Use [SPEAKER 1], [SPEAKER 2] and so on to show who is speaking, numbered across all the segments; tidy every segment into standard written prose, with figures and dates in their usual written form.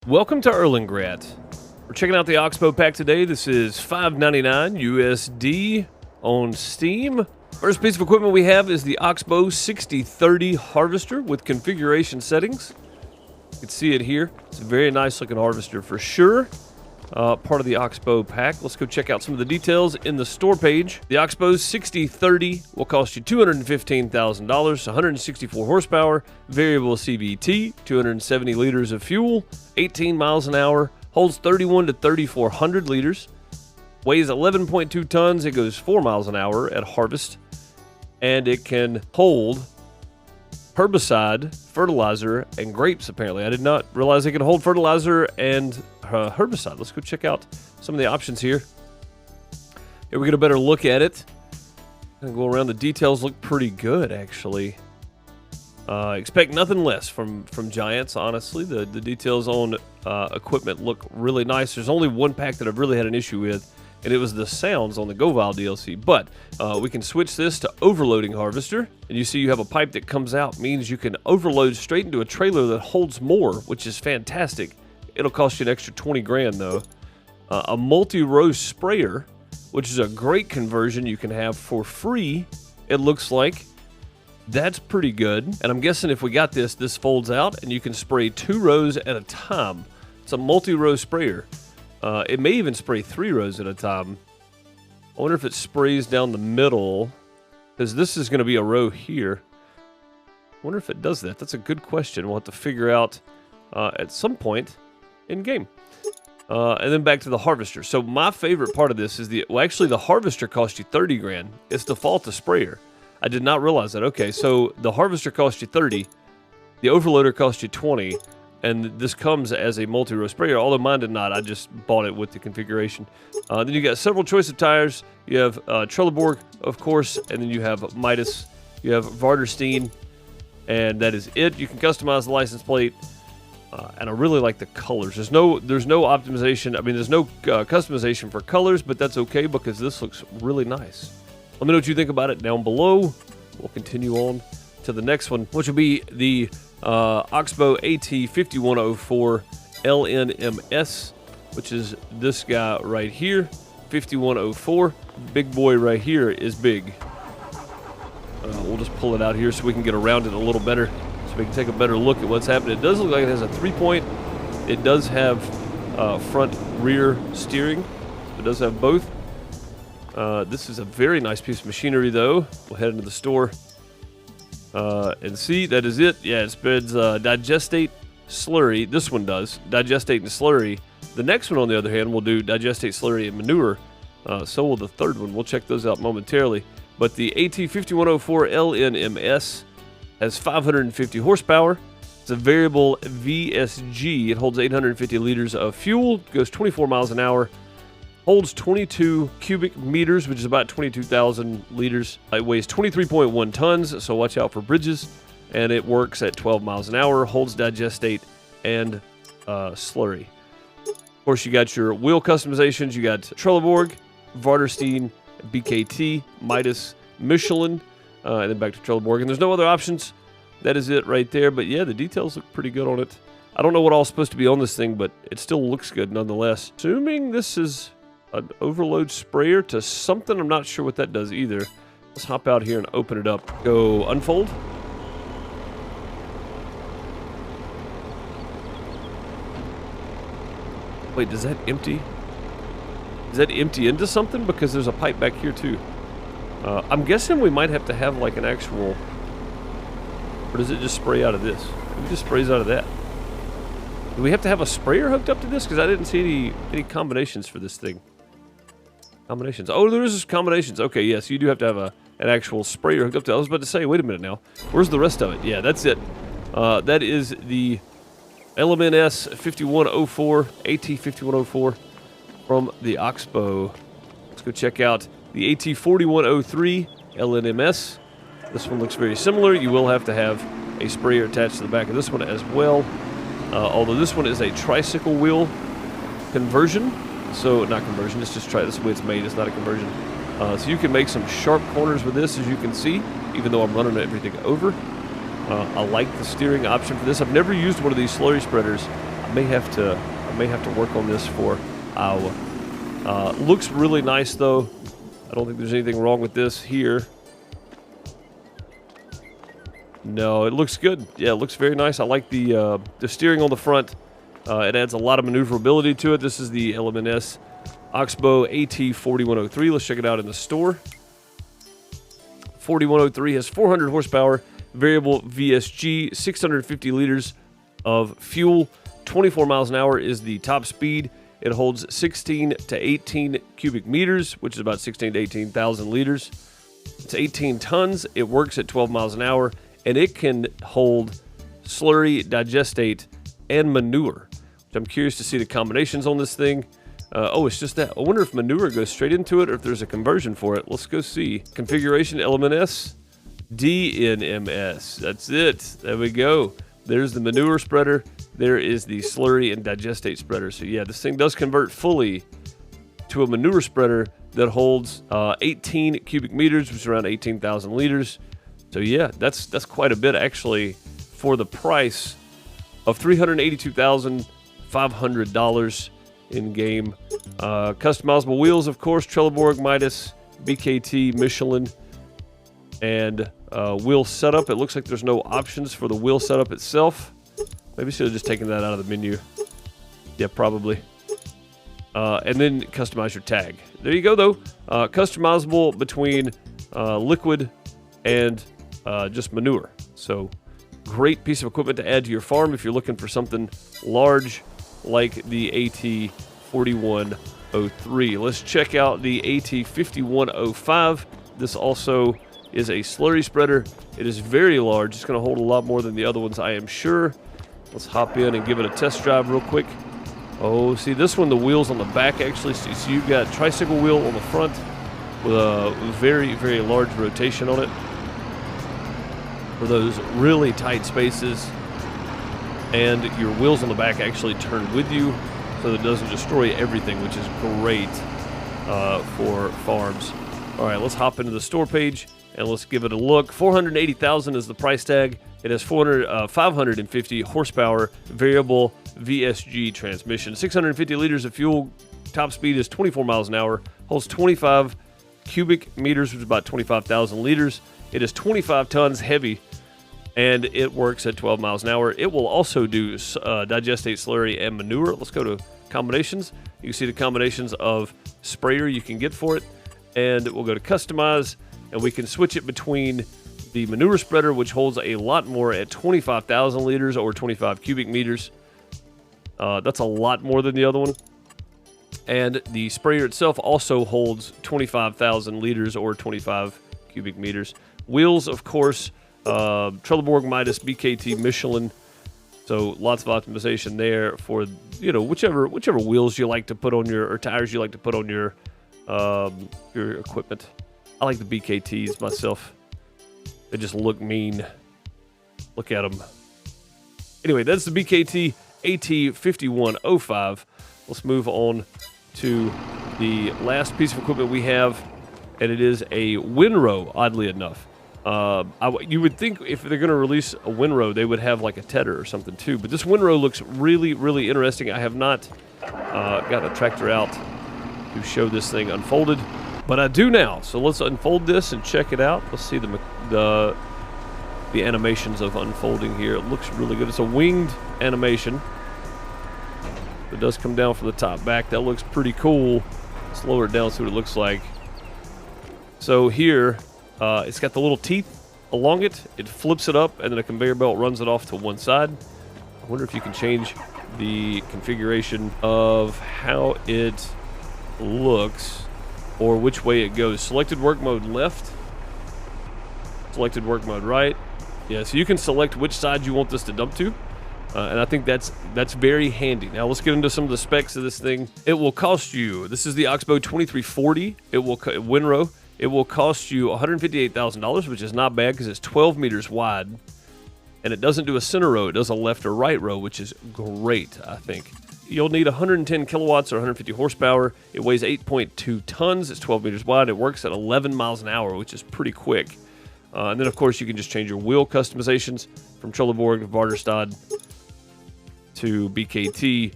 [SPEAKER 1] Welcome to Erlengrat. We're checking out the Oxbo Pack today. This is $5.99 USD on Steam. First piece of equipment we have is the Oxbo 6030 harvester with configuration settings. You can see it here. It's a very nice looking harvester for sure. Part of the Oxbo Pack. Let's go check out some of the details in the store page. The Oxbo 6030 will cost you $215,000, 164 horsepower, variable CVT, 270 liters of fuel, 18 miles an hour, holds 31 to 3,400 liters, weighs 11.2 tons, it goes 4 miles an hour at harvest, and it can hold herbicide, fertilizer, and grapes, apparently. I did not realize it could hold fertilizer and herbicide. Let's go check out some of the options here. Here we get a better look at it. Gonna go around. The details look pretty good, actually. Expect nothing less from Giants, honestly. The details on equipment look really nice. There's only one pack that I've really had an issue with, and it was the sounds on the GoVile DLC. But we can switch this to overloading harvester, and you see you have a pipe that comes out. Means you can overload straight into a trailer that holds more, which is fantastic. It'll cost you an extra 20 grand though. A multi-row sprayer, which is a great conversion you can have for free, it looks like. That's pretty good. And I'm guessing if we got this folds out and you can spray 2 rows at a time. It's a multi-row sprayer. It may even spray 3 rows at a time. I wonder if it sprays down the middle, because this is going to be a row here. I wonder if it does that. That's a good question. We'll have to figure out at some point in game. And then back to the harvester. So my favorite part of this is the harvester costs you 30 grand. It's default to sprayer. I did not realize that. Okay, so the harvester costs you 30, the overloader costs you 20, and this comes as a multi-row sprayer, although mine did not. I just bought it with the configuration. Then you got several choice of tires. You have Trelleborg, of course, and then you have Midas. You have Varderstein, and that is it. You can customize the license plate. And I really like the colors. There's no optimization. I mean, there's no customization for colors, but that's okay because this looks really nice. Let me know what you think about it down below. We'll continue on to the next one, which will be the Oxbo AT5104 LNMS, which is this guy right here, 5104. Big boy right here is big. We'll just pull it out here so we can get around it a little better, so we can take a better look at what's happening. It does look like it has a 3-point. It does have front rear steering. It does have both. This is a very nice piece of machinery though. We'll head into the store and see. That is it. Yeah, it spreads digestate, slurry. This one does digestate and slurry. The next one, on the other hand, will do digestate, slurry, and manure. So will the third one. We'll check those out momentarily. But the AT5104 LNMS has 550 horsepower. It's a variable VSG. It holds 850 liters of fuel, goes 24 miles an hour, holds 22 cubic meters, which is about 22,000 liters. It weighs 23.1 tons, so watch out for bridges. And it works at 12 miles an hour, holds digestate and slurry. Of course, you got your wheel customizations. You got Trelleborg, Varderstein, BKT, Midas, Michelin, and then back to Trelleborg. And there's no other options. That is it right there. But yeah, the details look pretty good on it. I don't know what all's supposed to be on this thing, but it still looks good nonetheless. Assuming this is an overload sprayer to something, I'm not sure what that does either. Let's hop out here and open it up. Go unfold. Wait, does that empty? Does that empty into something? Because there's a pipe back here too. I'm guessing we might have to have like an actual, or does it just spray out of this? It just sprays out of that. Do we have to have a sprayer hooked up to this? Because I didn't see any combinations for this thing. Combinations. Oh, there is combinations. Okay, yes, you do have to have an actual sprayer hooked up to it. I was about to say, wait a minute now. Where's the rest of it? Yeah, that's it. That is the LMNS 5104, AT5104 from the Oxbow. Let's go check out the AT4103 LNMS. This one looks very similar. You will have to have a sprayer attached to the back of this one as well. Although this one is a tricycle wheel conversion. So, not conversion, it's just this way it's made. It's not a conversion. So you can make some sharp corners with this, as you can see, even though I'm running everything over. I like the steering option for this. I've never used one of these slurry spreaders. I may have to work on this for Iowa. Looks really nice though. I don't think there's anything wrong with this here. No, it looks good. Yeah, it looks very nice. I like the steering on the front. It adds a lot of maneuverability to it. This is the LMNS Oxbo AT4103. Let's check it out in the store. 4103 has 400 horsepower, variable VSG, 650 liters of fuel, 24 miles an hour is the top speed. It holds 16 to 18 cubic meters, which is about 16 to 18,000 liters. It's 18 tons. It works at 12 miles an hour, and it can hold slurry, digestate, and manure. Which I'm curious to see the combinations on this thing. Oh, it's just that. I wonder if manure goes straight into it or if there's a conversion for it. Let's go see. Configuration LMNS, DNMS. That's it. There we go. There's the manure spreader. There is the slurry and digestate spreader. So yeah, this thing does convert fully to a manure spreader that holds 18 cubic meters, which is around 18,000 liters. So yeah, that's quite a bit actually for the price of $382,500 in game. Customizable wheels, of course, Trelleborg, Midas, BKT, Michelin, and wheel setup. It looks like there's no options for the wheel setup itself. Maybe should have just taken that out of the menu. Yeah, probably. And then customize your tag. There you go, though. Customizable between liquid and just manure. So great piece of equipment to add to your farm if you're looking for something large like the AT4103. Let's check out the AT5105. This also is a slurry spreader. It is very large. It's going to hold a lot more than the other ones, I am sure. Let's hop in and give it a test drive real quick. Oh, see this one, the wheels on the back actually. So you've got tricycle wheel on the front with a very, very large rotation on it for those really tight spaces. And your wheels on the back actually turn with you so that it doesn't destroy everything, which is great for farms. All right, let's hop into the store page and let's give it a look. $480,000 is the price tag. It has 550 horsepower, variable VSG transmission, 650 liters of fuel. Top speed is 24 miles an hour. Holds 25 cubic meters, which is about 25,000 liters. It is 25 tons heavy, and it works at 12 miles an hour. It will also do digestate, slurry, and manure. Let's go to combinations. You can see the combinations of sprayer you can get for it, and we'll go to customize, and we can switch it between the manure spreader, which holds a lot more at 25,000 liters or 25 cubic meters. That's a lot more than the other one. And the sprayer itself also holds 25,000 liters or 25 cubic meters. Wheels, of course, Trelleborg, Midas, BKT, Michelin. So lots of optimization there for, you know, whichever wheels you like to put on your, or tires you like to put on your equipment. I like the BKTs myself. They just look mean. Look at them. Anyway, that's the BKT AT5105. Let's move on to the last piece of equipment we have, and it is a windrow, oddly enough. You would think if they're going to release a windrow, they would have like a tedder or something too. But this windrow looks really, really interesting. I have not got a tractor out to show this thing unfolded, but I do now. So let's unfold this and check it out. Let's see the animations of unfolding here. It looks really good. It's a winged animation. It does come down from the top back. That looks pretty cool. Let's lower it down, see what it looks like. So here, it's got the little teeth along it. It flips it up, and then a conveyor belt runs it off to one side. I wonder if you can change the configuration of how it looks or which way it goes. Selected work mode left. Selected work mode right. Yeah, so you can select which side you want this to dump to. And I think that's very handy. Now let's get into some of the specs of this thing. It will cost you, this is the Oxbow 2340. It will windrow. It will cost you $158,000, which is not bad because it's 12 meters wide. And it doesn't do a center row. It does a left or right row, which is great, I think. You'll need 110 kilowatts or 150 horsepower. It weighs 8.2 tons. It's 12 meters wide. It works at 11 miles an hour, which is pretty quick. And then, of course, you can just change your wheel customizations from Trelleborg to Varderstad to BKT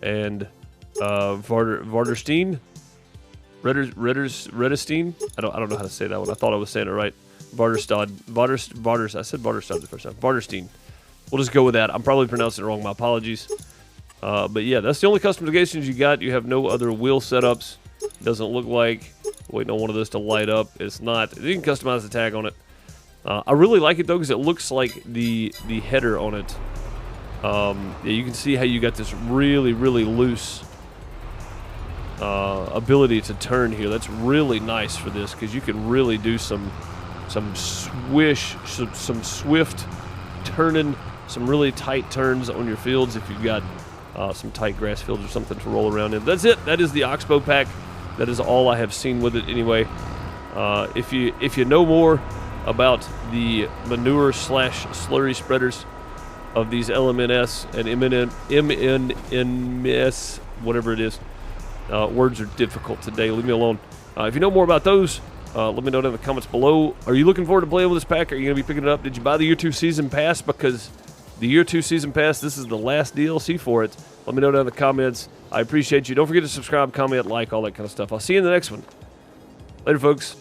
[SPEAKER 1] and Varderstein. Redderstein. I don't know how to say that one. I thought I was saying it right. Varderstad. I said Varderstad the first time. Varderstein. We'll just go with that. I'm probably pronouncing it wrong. My apologies. But yeah, that's the only customizations you got. You have no other wheel setups. Doesn't look like. Waiting on one of those to light up. It's not. You can customize the tag on it. I really like it though because it looks like the header on it. Yeah, you can see how you got this really loose ability to turn here. That's really nice for this because you can really do some swift turning, some really tight turns on your fields if you've got some tight grass fields or something to roll around in. That's it. That is the Oxbow Pack. That is all I have seen with it anyway. If you know more about the manure / slurry spreaders of these LMNS and MNMS, whatever it is, words are difficult today. Leave me alone. If you know more about those, let me know down in the comments below. Are you looking forward to playing with this pack? Are you going to be picking it up? Did you buy the Year 2 Season Pass? Because the Year 2 Season Pass, this is the last DLC for it. Let me know down in the comments. I appreciate you. Don't forget to subscribe, comment, like, all that kind of stuff. I'll see you in the next one. Later, folks.